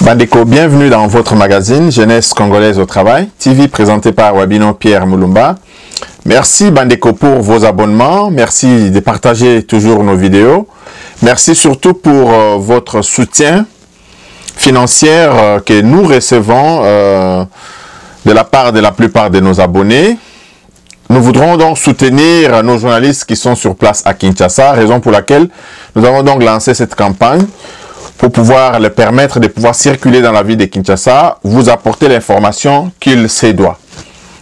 Bandeko, bienvenue dans votre magazine Jeunesse Congolaise au Travail, TV présenté par Wabino Pierre Moulumba. Merci Bandeko pour vos abonnements, merci de partager toujours nos vidéos. Merci surtout pour votre soutien financier que nous recevons de la part de la plupart de nos abonnés. Nous voudrons donc soutenir nos journalistes qui sont sur place à Kinshasa, raison pour laquelle nous avons donc lancé cette campagne pour pouvoir leur permettre de pouvoir circuler dans la ville de Kinshasa, vous apporter l'information qu'il se doit.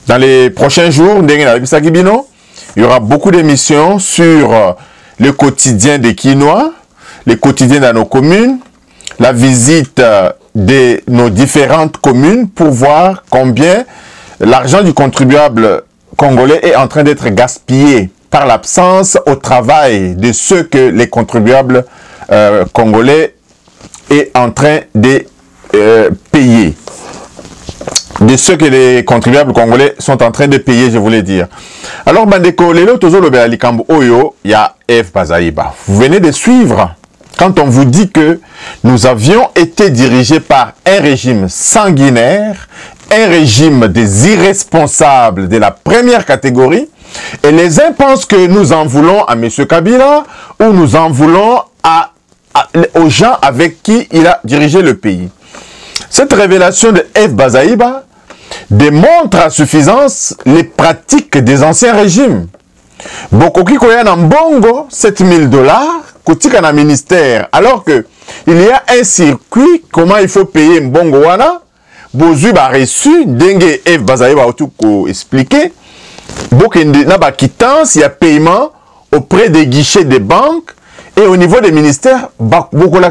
Dans les prochains jours, il y aura beaucoup d'émissions sur le quotidien des Kinois, le quotidien dans nos communes, la visite de nos différentes communes pour voir combien l'argent du contribuable congolais est en train d'être gaspillé par l'absence au travail de ceux que les contribuables congolais est en train de payer. De ceux que les contribuables congolais sont en train de payer, je voulais dire. Alors, Bandeko, lelo tozo lobela likambo oyo, ya F. Bazaïba. Vous venez de suivre quand on vous dit que nous avions été dirigés par un régime sanguinaire, un régime des irresponsables de la première catégorie, et les uns pensent que nous en voulons à M. Kabila ou nous en voulons aux gens avec qui il a dirigé le pays. Cette révélation de F. Bazaïba démontre à suffisance les pratiques des anciens régimes. Bokoki koya na mbongo 7000 $, kotika na ministère, alors que il y a un circuit, comment il faut payer mbongo wana, bozui ba reçu, dengue F. Bazaïba a tout expliqué, bokende na ba quittance, il y a paiement auprès des guichets des banques, et au niveau des ministères, beaucoup la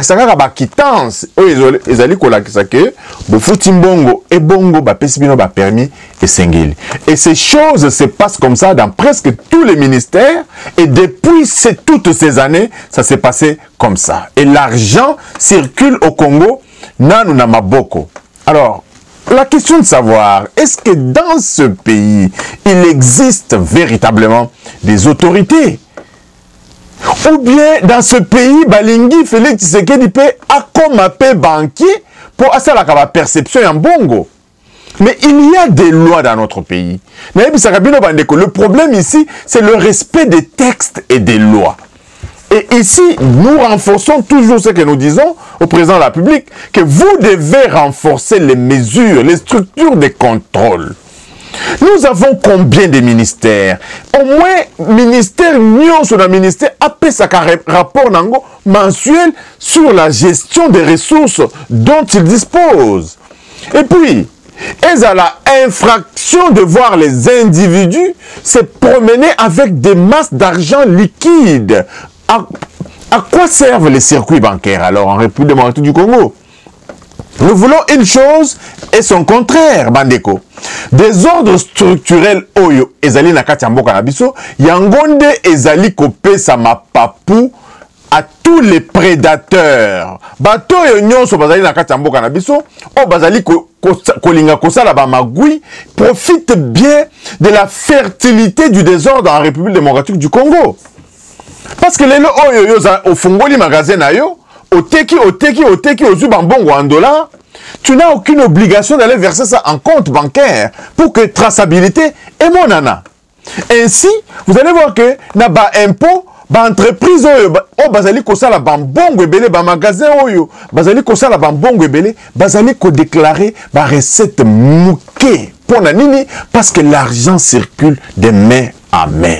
quittance, ils allaient que mbongo et bongo permis et singeli. Et ces choses se passent comme ça dans presque tous les ministères, et depuis toutes ces années, ça s'est passé comme ça. Et l'argent circule au Congo, nanu na maboko. Alors, la question de savoir, est-ce que dans ce pays, il existe véritablement des autorités? Ou bien dans ce pays, Balingi Félix Tshisekedi peut accompagner banquier pour assurer la perception en bongo. Mais il y a des lois dans notre pays. Le problème ici, c'est le respect des textes et des lois. Et ici, nous renforçons toujours ce que nous disons au président de la République, que vous devez renforcer les mesures, les structures de contrôle. Nous avons combien de ministères? Au moins, ministère, sur le ministère, après sa rapport mensuel sur la gestion des ressources dont il dispose. Et puis, ils ont l'infraction de voir les individus se promener avec des masses d'argent liquide. À quoi servent les circuits bancaires alors en République démocratique du Congo? Nous voulons une chose et son contraire, Bandeko. Des ordres structurels oyo ezali na kati ya mboka na biso, yangonde ezali kopesa mapapu à tous les prédateurs. Bato yo nyonso bazali na kati ya mboka na biso, o bazali kolinga kosala ba magui, profite bien de la fertilité du désordre en République démocratique du Congo. Parce que lelo oyo yo au fongoli magasin na yo, oteki, ozu bambongo en dollars, tu n'as aucune obligation d'aller verser ça en compte bancaire pour que traçabilité est mon nana. Ainsi, vous allez voir que na ba impôt, ba entreprise oyo, bazali ko sala bambongo ebele, ba magasin oyo, bazali ko sala bambongo ebele, bazali ko déclarer ba recette mouké. Pour nini? Parce que l'argent circule de main à main.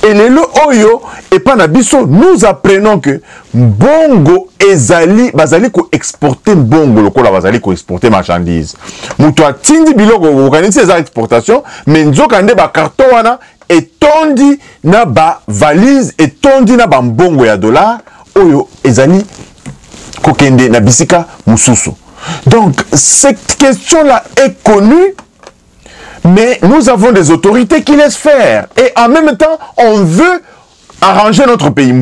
Et les lo oyo et pas nabiso, nous apprenons que bongo ezali bazali ko exporter bongo lokola bazali ko exporter marchandises. Muto atindi biloko organiser za exportation, mais nzokande ba carton wana etondi na ba valise etondi na ba mbongo ya dollar oyo ezali kokende na bisika mususu. Donc cette question là est connue. Mais nous avons des autorités qui laissent faire. Et en même temps, on veut arranger notre pays.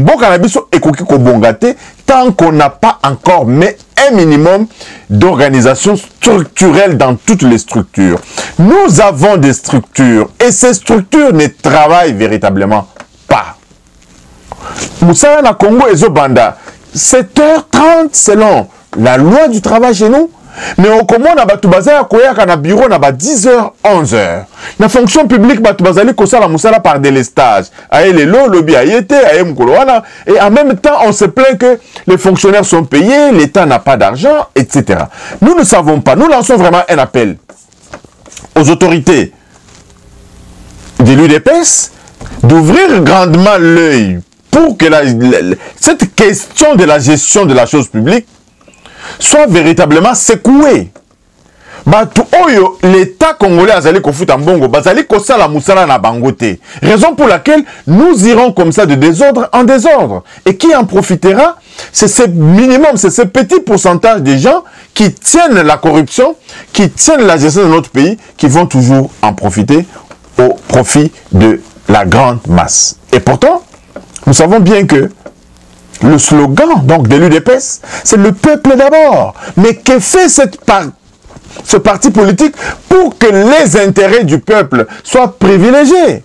Tant qu'on n'a pas encore mais un minimum d'organisation structurelle dans toutes les structures. Nous avons des structures et ces structures ne travaillent véritablement pas. Moussa na Congo et Zobanda, 7h30 selon la loi du travail chez nous. Mais au comment on a battu basé à Koyaka na bureau on a 10h, 11h. La fonction publique battu basali kosala musala par délestage. Aye les lots, lobby ayete, aye mkoloana. Et en même temps, on se plaint que les fonctionnaires sont payés, l'État n'a pas d'argent, etc. Nous ne savons pas. Nous lançons vraiment un appel aux autorités de l'UDPS d'ouvrir grandement l'œil pour que cette question de la gestion de la chose publique soit véritablement secoué. L'État congolais azali kofuta mbongo, bazali kosala musala na bangote. Raison pour laquelle nous irons comme ça de désordre en désordre. Et qui en profitera? C'est ce minimum, c'est ce petit pourcentage de gens qui tiennent la corruption, qui tiennent la gestion de notre pays, qui vont toujours en profiter au profit de la grande masse. Et pourtant, nous savons bien que le slogan donc de l'UDPS, c'est le peuple d'abord. Mais que fait ce parti politique pour que les intérêts du peuple soient privilégiés?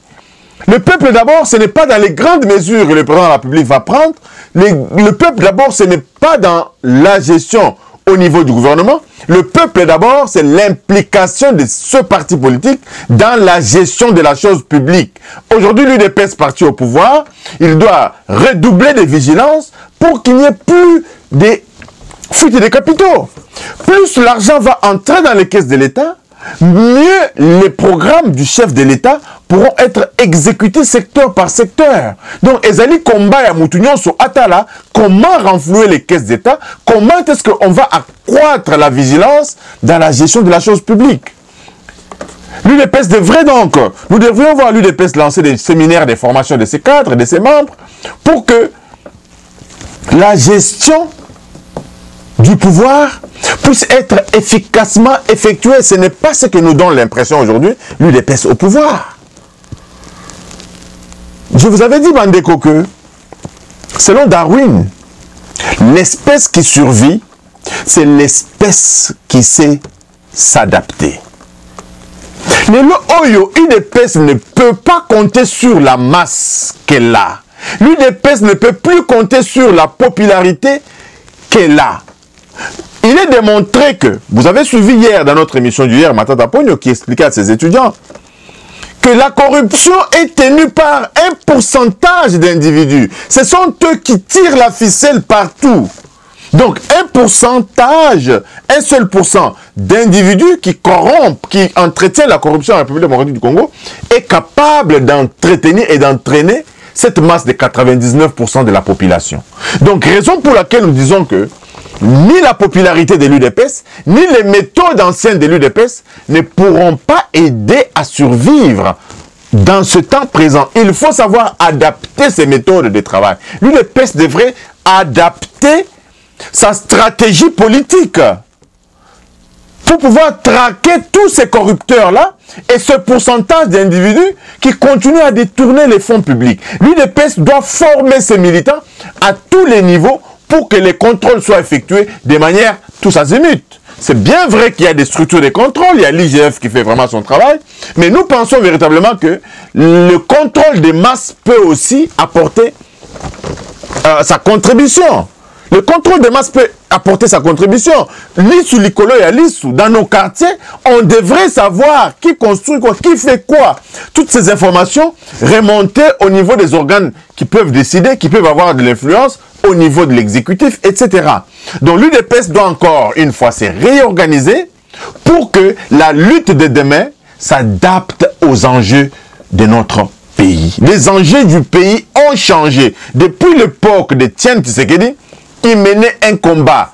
Le peuple d'abord, ce n'est pas dans les grandes mesures que le président de la République va prendre. Le peuple d'abord, ce n'est pas dans la gestion au niveau du gouvernement. Le peuple d'abord, c'est l'implication de ce parti politique dans la gestion de la chose publique. Aujourd'hui, l'UDPS parti au pouvoir, il doit redoubler de vigilance pour qu'il n'y ait plus de fuite des capitaux. Plus l'argent va entrer dans les caisses de l'État, mieux les programmes du chef de l'État pourront être exécutés secteur par secteur. Donc, Ezali combat à Moutounion sur Atala, comment renflouer les caisses d'État, comment est-ce qu'on va accroître la vigilance dans la gestion de la chose publique. L'UDPS devrait donc, nous devrions voir l'UDPS lancer des séminaires de formation de ses cadres, de ses membres, pour que la gestion du pouvoir puisse être efficacement effectuée. Ce n'est pas ce que nous donne l'impression aujourd'hui, l'UDPS au pouvoir. Je vous avais dit, Bandeko, que selon Darwin, l'espèce qui survit, c'est l'espèce qui sait s'adapter. L'UDPS ne peut pas compter sur la masse qu'elle a. L'UDPS ne peut plus compter sur la popularité qu'elle a. Il est démontré que, vous avez suivi hier dans notre émission d'hier, Matata Pogno, qui expliquait à ses étudiants que la corruption est tenue par un pourcentage d'individus. Ce sont eux qui tirent la ficelle partout. Donc, un pourcentage, un seul pourcent d'individus qui corrompent, qui entretiennent la corruption en République démocratique du Congo, est capable d'entretenir et d'entraîner cette masse de 99% de la population. Donc, raison pour laquelle nous disons que ni la popularité de l'UDPS, ni les méthodes anciennes de l'UDPS ne pourront pas aider à survivre dans ce temps présent. Il faut savoir adapter ces méthodes de travail. L'UDPS devrait adapter sa stratégie politique pour pouvoir traquer tous ces corrupteurs-là et ce pourcentage d'individus qui continuent à détourner les fonds publics. L'UDPS doit former ses militants à tous les niveaux pour que les contrôles soient effectués de manière tous azimuts. C'est bien vrai qu'il y a des structures de contrôle, il y a l'IGF qui fait vraiment son travail, mais nous pensons véritablement que le contrôle des masses peut aussi apporter sa contribution. Le contrôle des masses peut apporter sa contribution. L'issou, l'icolo et l'issou, dans nos quartiers, on devrait savoir qui construit quoi, qui fait quoi. Toutes ces informations remontées au niveau des organes qui peuvent décider, qui peuvent avoir de l'influence au niveau de l'exécutif, etc. Donc l'UDPS doit encore une fois se réorganiser pour que la lutte de demain s'adapte aux enjeux de notre pays. Les enjeux du pays ont changé. Depuis l'époque de Tian Tshisekedi, il menait un combat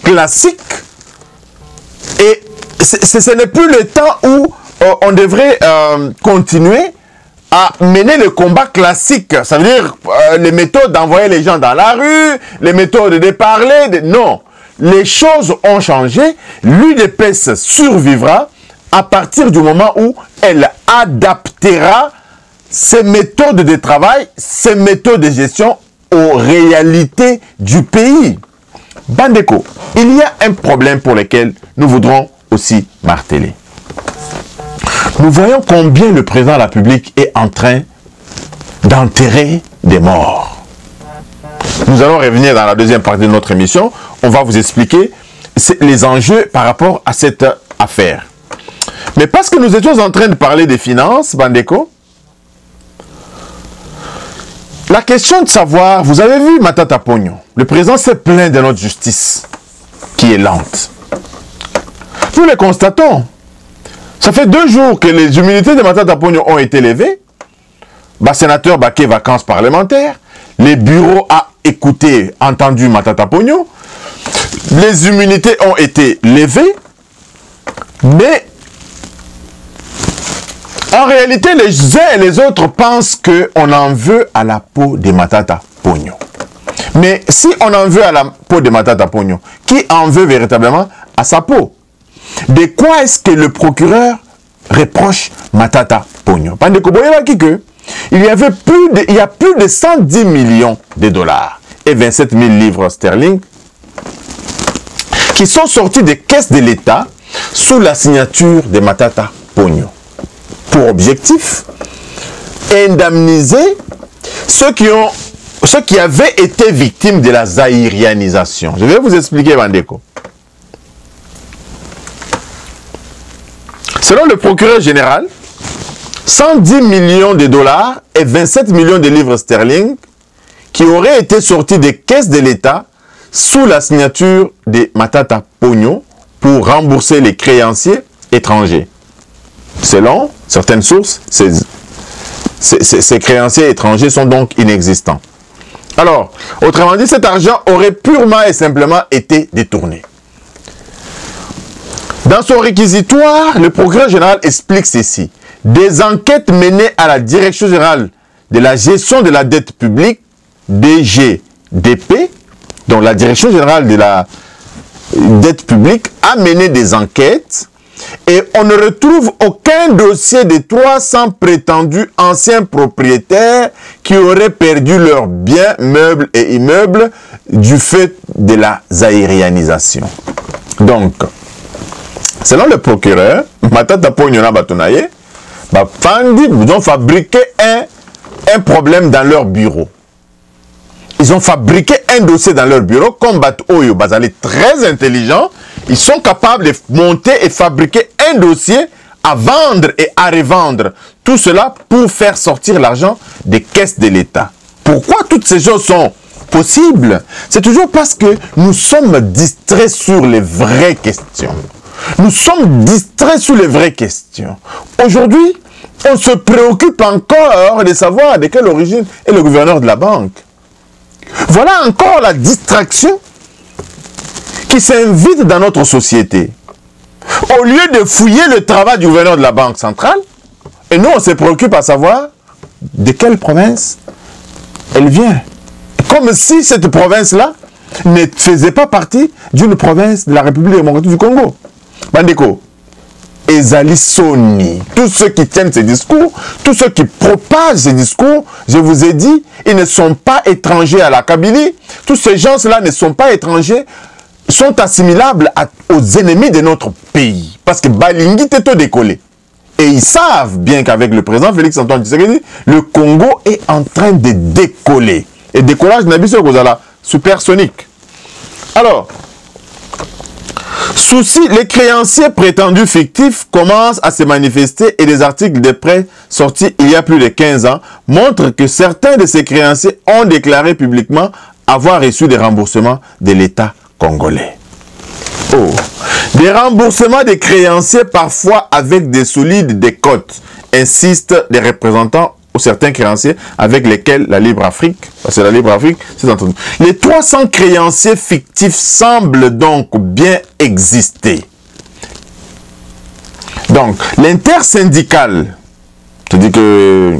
classique et ce n'est plus le temps où on devrait continuer à mener le combat classique. Ça veut dire les méthodes d'envoyer les gens dans la rue, les méthodes de parler. Non, les choses ont changé. L'UDPS survivra à partir du moment où elle adaptera ses méthodes de travail, ses méthodes de gestion aux réalités du pays. Bandeko, il y a un problème pour lequel nous voudrons aussi marteler. Nous voyons combien le président de la République est en train d'enterrer des morts. Nous allons revenir dans la deuxième partie de notre émission. On va vous expliquer les enjeux par rapport à cette affaire. Mais parce que nous étions en train de parler des finances, Bandeko, la question de savoir, vous avez vu Matata Ponyo, le président s'est plaint de notre justice qui est lente. Nous le constatons. Ça fait 2 jours que les immunités de Matata Ponyo ont été levées. Sénateur Baké, vacances parlementaires. Les bureaux ont écouté, entendu Matata Ponyo. Les immunités ont été levées. Mais en réalité, les uns et les autres pensent qu'on en veut à la peau de Matata Ponyo. Mais si on en veut à la peau de Matata Ponyo, qui en veut véritablement à sa peau? De quoi est-ce que le procureur reproche Matata Ponyo? Il y a plus de 110 millions de dollars et 27 000 livres sterling qui sont sortis des caisses de l'État sous la signature de Matata Ponyo. Pour objectif, indemniser ceux qui avaient été victimes de la zaïrianisation. Je vais vous expliquer, Bandeko. Selon le procureur général, 110 millions de dollars et 27 millions de livres sterling qui auraient été sortis des caisses de l'État sous la signature de Matata Ponyo pour rembourser les créanciers étrangers. Selon certaines sources, ces créanciers étrangers sont donc inexistants. Alors, autrement dit, cet argent aurait purement et simplement été détourné. Dans son réquisitoire, le procureur général explique ceci. Des enquêtes menées à la Direction générale de la gestion de la dette publique, DGDP, donc la Direction générale de la dette publique, a mené des enquêtes et on ne retrouve aucun dossier de 300 prétendus anciens propriétaires qui auraient perdu leurs biens, meubles et immeubles du fait de la zaïrianisation. Donc, selon le procureur, Matata Ponyo na Batonaye, ils ont fabriqué un problème dans leur bureau. Ils ont fabriqué un dossier dans leur bureau, comme Oyo Bazali, très intelligents. Ils sont capables de monter et fabriquer un dossier à vendre et à revendre. Tout cela pour faire sortir l'argent des caisses de l'État. Pourquoi toutes ces choses sont possibles? C'est toujours parce que nous sommes distraits sur les vraies questions. Nous sommes distraits sur les vraies questions. Aujourd'hui, on se préoccupe encore de savoir de quelle origine est le gouverneur de la banque. Voilà encore la distraction qui s'invite dans notre société. Au lieu de fouiller le travail du gouverneur de la Banque centrale, et nous on se préoccupe à savoir de quelle province elle vient. Comme si cette province-là ne faisait pas partie d'une province de la République démocratique du Congo. Bandeko, Ezali Soni, tous ceux qui tiennent ces discours, tous ceux qui propagent ces discours, je vous ai dit, ils ne sont pas étrangers à la Kabylie. Tous ces gens-là ne sont pas étrangers, sont assimilables aux ennemis de notre pays. Parce que Balingi t'est décollé. Et ils savent bien qu'avec le président Félix Antoine Tshisekedi, le Congo est en train de décoller. Et décollage n'a pas été supersonique. Alors, les créanciers prétendus fictifs commencent à se manifester et des articles de presse sortis il y a plus de 15 ans montrent que certains de ces créanciers ont déclaré publiquement avoir reçu des remboursements de l'État congolais. Oh. Des remboursements des créanciers parfois avec des solides décotes, insistent les représentants ou certains créanciers avec lesquels la Libre Afrique, parce que la Libre Afrique, c'est entendu. Les 300 créanciers fictifs semblent donc bien exister. Donc, l'intersyndicale, c'est-à-dire que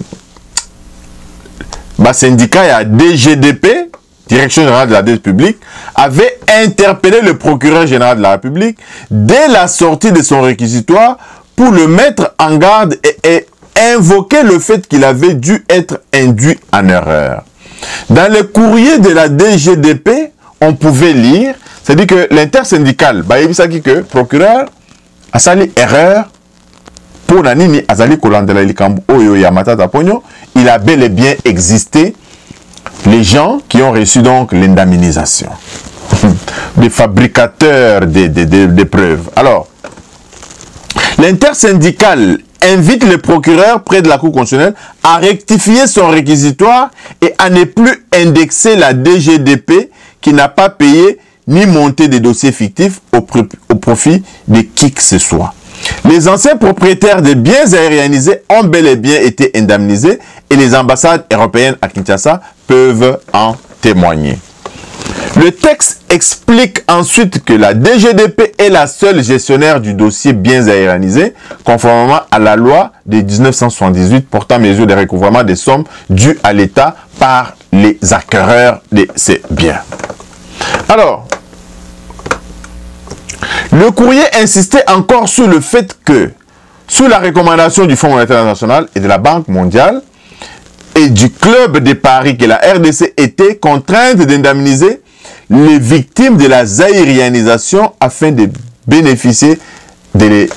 syndicat, il y a DGDP, Direction générale de la dette publique, avait interpellé le procureur général de la République dès la sortie de son réquisitoire pour le mettre en garde et invoquer le fait qu'il avait dû être induit en erreur. Dans le courrier de la DGDP, on pouvait lire, c'est-à-dire que l'intersyndicale, que procureur a sali erreur pour Nanini Azali Kolandela Likambu Oyo Yamata Ponyo, il a bel et bien existé les gens qui ont reçu donc l'indemnisation. Des fabricateurs de preuves. Alors, l'intersyndicale invite le procureur près de la Cour constitutionnelle à rectifier son réquisitoire et à ne plus indexer la DGDP qui n'a pas payé ni monté des dossiers fictifs au profit de qui que ce soit. Les anciens propriétaires des biens aérianisés ont bel et bien été indemnisés et les ambassades européennes à Kinshasa peuvent en témoigner. Le texte explique ensuite que la DGDP est la seule gestionnaire du dossier biens aérianisés, conformément à la loi de 1978 portant mesure de recouvrement des sommes dues à l'État par les acquéreurs de ces biens. Alors, le courrier insistait encore sur le fait que, sous la recommandation du Fonds monétaire international et de la Banque mondiale et du Club de Paris, que la RDC était contrainte d'indemniser les victimes de la zaïrianisation afin de bénéficier de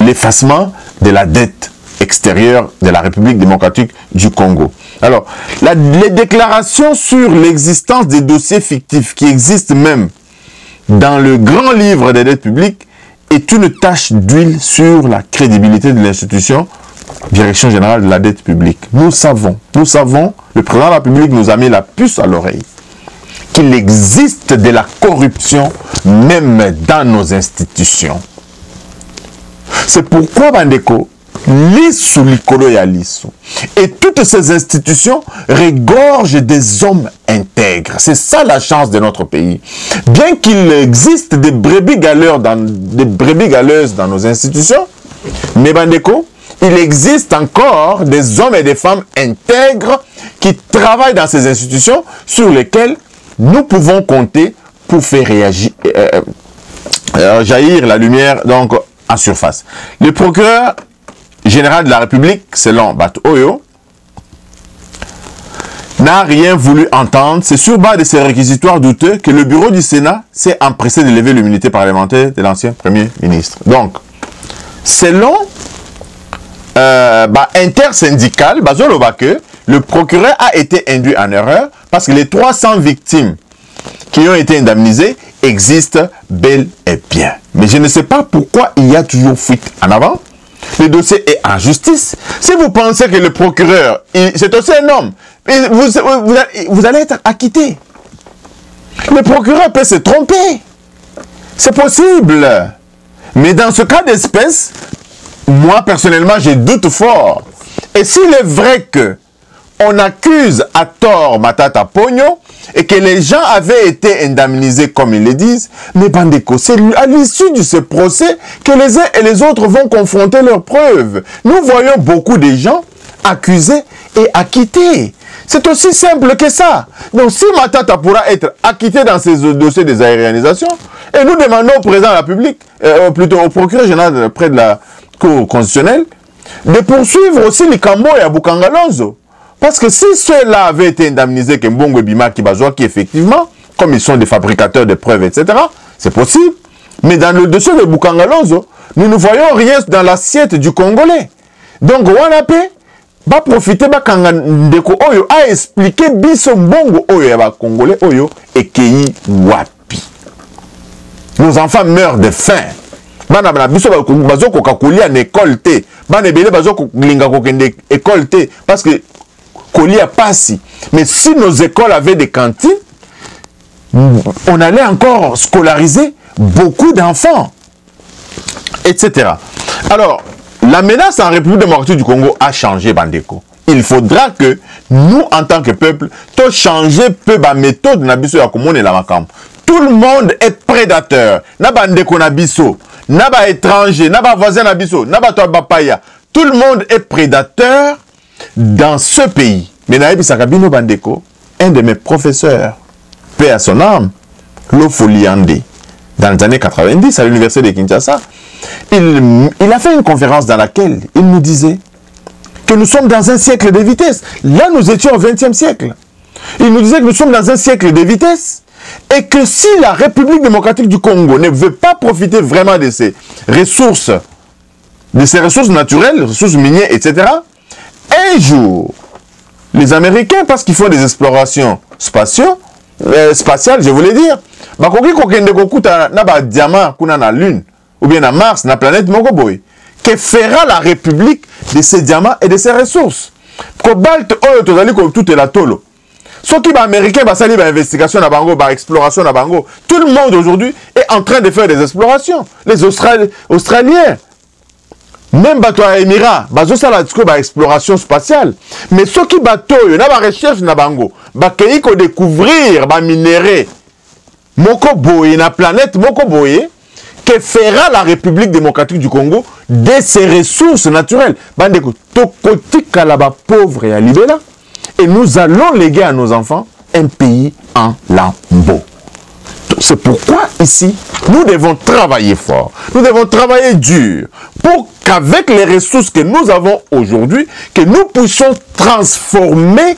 l'effacement de la dette extérieure de la République démocratique du Congo. Alors, les déclarations sur l'existence des dossiers fictifs qui existent même dans le grand livre des dettes publiques est une tache d'huile sur la crédibilité de l'institution Direction générale de la dette publique. Nous savons, le président de la République nous a mis la puce à l'oreille, qu'il existe de la corruption même dans nos institutions. C'est pourquoi, Bandeko, Lissou Likolo ya Lissou et toutes ces institutions regorgent des hommes intègres. C'est ça la chance de notre pays. Bien qu'il existe des brebis galeuses dans nos institutions, mais Bandeko, il existe encore des hommes et des femmes intègres qui travaillent dans ces institutions sur lesquelles nous pouvons compter pour faire réagir, jaillir la lumière donc en surface. Le procureur général de la République, selon Bato Oyo, n'a rien voulu entendre. C'est sur base de ces réquisitoires douteux que le bureau du Sénat s'est empressé de lever l'immunité parlementaire de l'ancien Premier ministre. Donc, selon intersyndical, le procureur a été induit en erreur parce que les 300 victimes qui ont été indemnisées existent bel et bien. Mais je ne sais pas pourquoi il y a toujours fuite en avant. Le dossier est en justice. Si vous pensez que le procureur, c'est aussi un homme, vous allez être acquitté. Le procureur peut se tromper. C'est possible. Mais dans ce cas d'espèce, moi personnellement, je doute fort. Et s'il est vrai que on accuse à tort Matata Pogno et que les gens avaient été indemnisés comme ils le disent, mais Bandeko, c'est à l'issue de ce procès que les uns et les autres vont confronter leurs preuves. Nous voyons beaucoup de gens accusés et acquittés. C'est aussi simple que ça. Donc si Matata pourra être acquitté dans ces dossiers des aérianisations, et nous demandons au président de la République, plutôt au procureur général près de la Cour constitutionnelle, de poursuivre aussi les Kambo et Abukangalonzo. Parce que si ceux-là avaient été indemnisés, que Mbongo et Bima Kibazoa, qui effectivement, comme ils sont des fabricateurs de preuves, etc., c'est possible. Mais dans le dossier de Bukangalonzo, nous ne voyons rien dans l'assiette du Congolais. Donc, Wanape va profiter de Oyo a expliqué Biso Mbongo Oyo et Congolais Oyo et Kei Wapi. Nos enfants meurent de faim. Bana biso bazo ko kakulia na école té. Bana belé bazo ko linga ko kende école té parce que kolia passi. Mais si nos écoles avaient des cantines, on allait encore scolariser beaucoup d'enfants, etc. Alors, la menace en République démocratique du Congo a changé, Bandeko. Il faudra que nous, en tant que peuple, to changer peu la méthode na biso ya komone la makam. Tout le monde est prédateur. Na Bandeko na biso. Naba étranger, naba voisin nabiso, naba toba paya. Tout le monde est prédateur dans ce pays. Mais Naïbi Sakabino Bandeko, un de mes professeurs, paix à son âme, Lofoliande, dans les années 90 à l'université de Kinshasa, il a fait une conférence dans laquelle il nous disait que nous sommes dans un siècle de vitesse. Là, nous étions au 20e siècle. Il nous disait que nous sommes dans un siècle de vitesse. Et que si la République démocratique du Congo ne veut pas profiter vraiment de ses ressources naturelles, ressources minières, etc., un jour, les Américains, parce qu'ils font des explorations spatiales, je voulais dire, bakoki kokende kokuta na ba diamant kuna na lune ou bien na Mars, na planète moko boy, que fera la République de ces diamants et de ces ressources. Cobalt oyo tozali ko tout est la tolo. Ceux qui sont américains, ils ba investigation na bango, ba exploration na bango. Tout le monde aujourd'hui est en train de faire des explorations. Les Australiens, même bateau à Émirats, bazo sala ba exploration spatiale. Mais ceux qui bateau, y a ba recherche na bango, ba kei ko découvrir ba minerai moko boye na planète moko boye que fera la République démocratique du Congo de ses ressources naturelles. Bandeko tokotika la ba pauvre et à libéla. Et nous allons léguer à nos enfants un pays en lambeaux. C'est pourquoi ici, nous devons travailler fort. Nous devons travailler dur pour qu'avec les ressources que nous avons aujourd'hui, que nous puissions transformer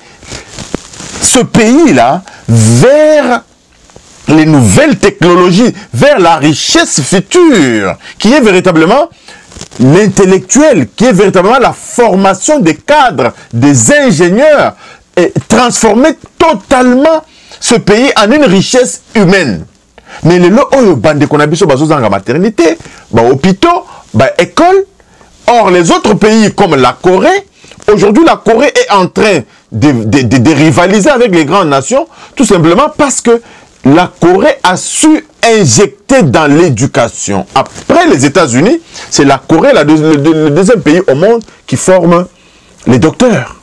ce pays-là vers les nouvelles technologies, vers la richesse future, qui est véritablement l'intellectuel, qui est véritablement la formation des cadres, des ingénieurs, et transformer totalement ce pays en une richesse humaine. Mais les lots, qu'on a besoin de maternité, hôpitaux, écoles. Or, les autres pays comme la Corée, aujourd'hui, la Corée est en train de rivaliser avec les grandes nations, tout simplement parce que la Corée a su injecter dans l'éducation. Après les États-Unis, c'est la Corée, le deuxième pays au monde qui forme les docteurs.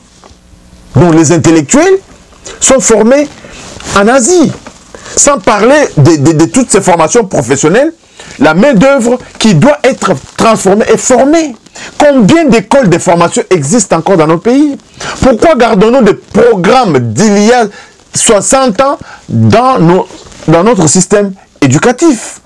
Donc les intellectuels sont formés en Asie. Sans parler de toutes ces formations professionnelles, la main-d'œuvre qui doit être transformée et formée. Combien d'écoles de formation existent encore dans nos pays? Pourquoi gardons-nous des programmes d'il y a 60 ans dans notre système éducatif?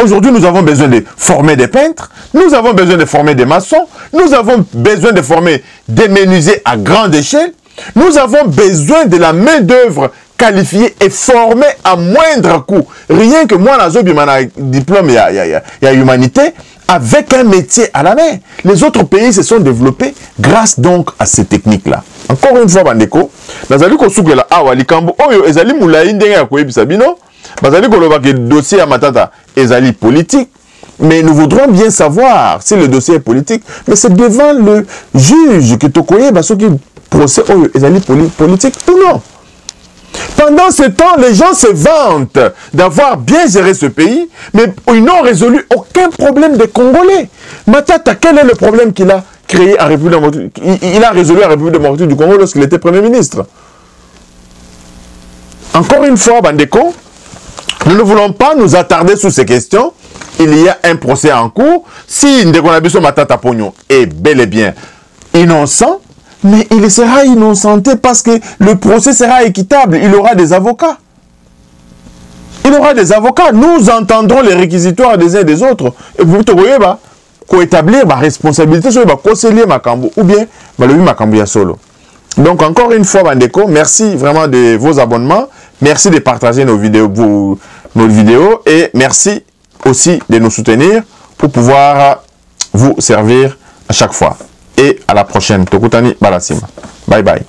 Aujourd'hui, nous avons besoin de former des peintres, nous avons besoin de former des maçons, nous avons besoin de former des menuisiers à grande échelle, nous avons besoin de la main-d'œuvre qualifiée et formée à moindre coût. Rien que moi, j'ai diplôme, il y a humanité, avec un métier à la main. Les autres pays se sont développés grâce donc à ces techniques-là. Encore une fois, Bandeko, nazali ko sukela awa likambo oyo ezali mulayi ndenge ya koyebisa bino, bazali koloba ke dossier ya matata ezali politique, mais nous voudrons bien savoir si le dossier est politique, mais c'est devant le juge que tokoye basoki procès oyo ezali politique ou non. Pendant ce temps, les gens se vantent d'avoir bien géré ce pays, mais ils n'ont résolu aucun problème des Congolais. Matata, quel est le problème qu'il a créé en République démocratique? Il a résolu la République démocratique du Congo lorsqu'il était Premier ministre. Encore une fois, Bandeko, nous ne voulons pas nous attarder sur ces questions. Il y a un procès en cours. Si Ndekonabiso Matata Pognon est bel et bien innocent, mais il sera innocenté parce que le procès sera équitable. Il aura des avocats. Il aura des avocats. Nous entendrons les réquisitoires des uns et des autres. Et vous voyez, établir ma responsabilité sur le conseiller Makambo ou bien le Makambo ya solo. Donc encore une fois, Bandeko, merci vraiment de vos abonnements. Merci de partager nos vidéos et merci aussi de nous soutenir pour pouvoir vous servir à chaque fois. Et à la prochaine. Tokutani Balasima. Bye bye.